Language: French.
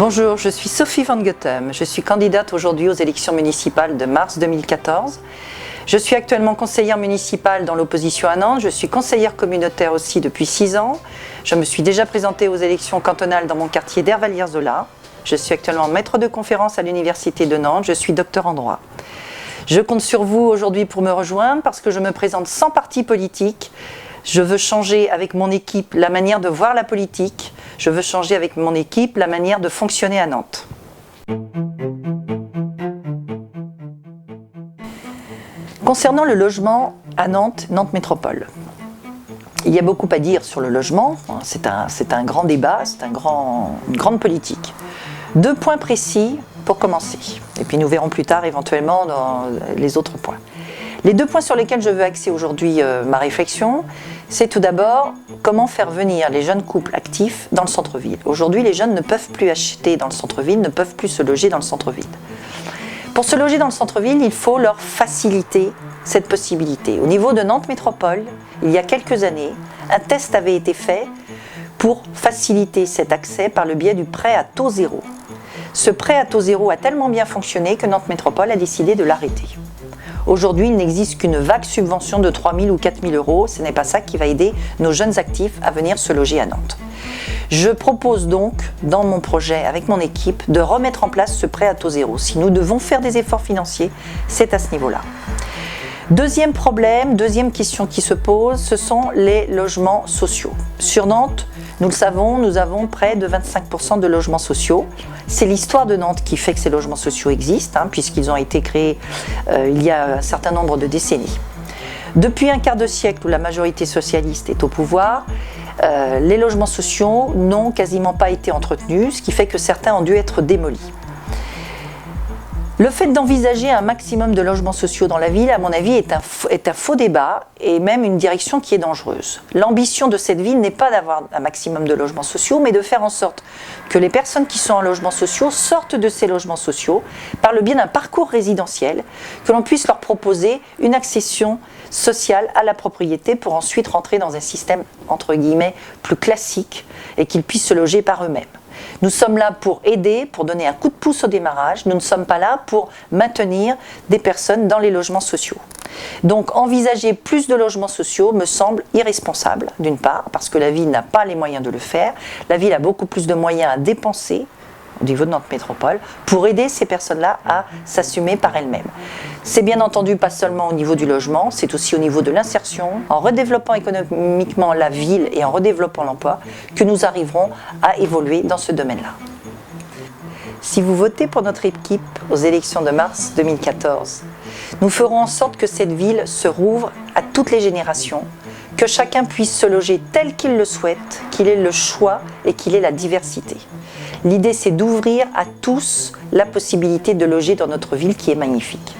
Bonjour, je suis Sophie Van Goethem. Je suis candidate aujourd'hui aux élections municipales de mars 2014. Je suis actuellement conseillère municipale dans l'opposition à Nantes. Je suis conseillère communautaire aussi depuis 6 ans. Je me suis déjà présentée aux élections cantonales dans mon quartier d'Hervallières-Zola. Je suis actuellement maître de conférence à l'Université de Nantes. Je suis docteur en droit. Je compte sur vous aujourd'hui pour me rejoindre parce que je me présente sans parti politique. Je veux changer avec mon équipe la manière de voir la politique. Je veux changer avec mon équipe la manière de fonctionner à Nantes. Concernant le logement à Nantes, Nantes Métropole, il y a beaucoup à dire sur le logement. C'est un grand débat, c'est une grande politique. 2 points précis pour commencer. Et puis nous verrons plus tard éventuellement dans les autres points. Les 2 points sur lesquels je veux axer aujourd'hui ma réflexion, c'est tout d'abord comment faire venir les jeunes couples actifs dans le centre-ville. Aujourd'hui, les jeunes ne peuvent plus acheter dans le centre-ville, ne peuvent plus se loger dans le centre-ville. Pour se loger dans le centre-ville, il faut leur faciliter cette possibilité. Au niveau de Nantes Métropole, il y a quelques années, un test avait été fait pour faciliter cet accès par le biais du prêt à taux zéro. Ce prêt à taux zéro a tellement bien fonctionné que Nantes Métropole a décidé de l'arrêter. Aujourd'hui, il n'existe qu'une vague subvention de 3 000 ou 4 000 euros. Ce n'est pas ça qui va aider nos jeunes actifs à venir se loger à Nantes. Je propose donc, dans mon projet, avec mon équipe, de remettre en place ce prêt à taux zéro. Si nous devons faire des efforts financiers, c'est à ce niveau-là. Deuxième problème, deuxième question qui se pose, ce sont les logements sociaux. Sur Nantes, nous le savons, nous avons près de 25% de logements sociaux. C'est l'histoire de Nantes qui fait que ces logements sociaux existent, puisqu'ils ont été créés il y a un certain nombre de décennies. Depuis un quart de siècle où la majorité socialiste est au pouvoir, les logements sociaux n'ont quasiment pas été entretenus, ce qui fait que certains ont dû être démolis. Le fait d'envisager un maximum de logements sociaux dans la ville, à mon avis, est un faux débat et même une direction qui est dangereuse. L'ambition de cette ville n'est pas d'avoir un maximum de logements sociaux, mais de faire en sorte que les personnes qui sont en logements sociaux sortent de ces logements sociaux par le biais d'un parcours résidentiel, que l'on puisse leur proposer une accession sociale à la propriété pour ensuite rentrer dans un système, entre guillemets, plus classique et qu'ils puissent se loger par eux-mêmes. Nous sommes là pour aider, pour donner un coup de pouce au démarrage. Nous ne sommes pas là pour maintenir des personnes dans les logements sociaux. Donc envisager plus de logements sociaux me semble irresponsable, d'une part, parce que la ville n'a pas les moyens de le faire. La ville a beaucoup plus de moyens à dépenser au niveau de Nantes Métropole pour aider ces personnes-là à s'assumer par elles-mêmes. C'est bien entendu pas seulement au niveau du logement, c'est aussi au niveau de l'insertion, en redéveloppant économiquement la ville et en redéveloppant l'emploi, que nous arriverons à évoluer dans ce domaine-là. Si vous votez pour notre équipe aux élections de mars 2014, nous ferons en sorte que cette ville se rouvre à toutes les générations, que chacun puisse se loger tel qu'il le souhaite, qu'il ait le choix et qu'il ait la diversité. L'idée, c'est d'ouvrir à tous la possibilité de loger dans notre ville qui est magnifique.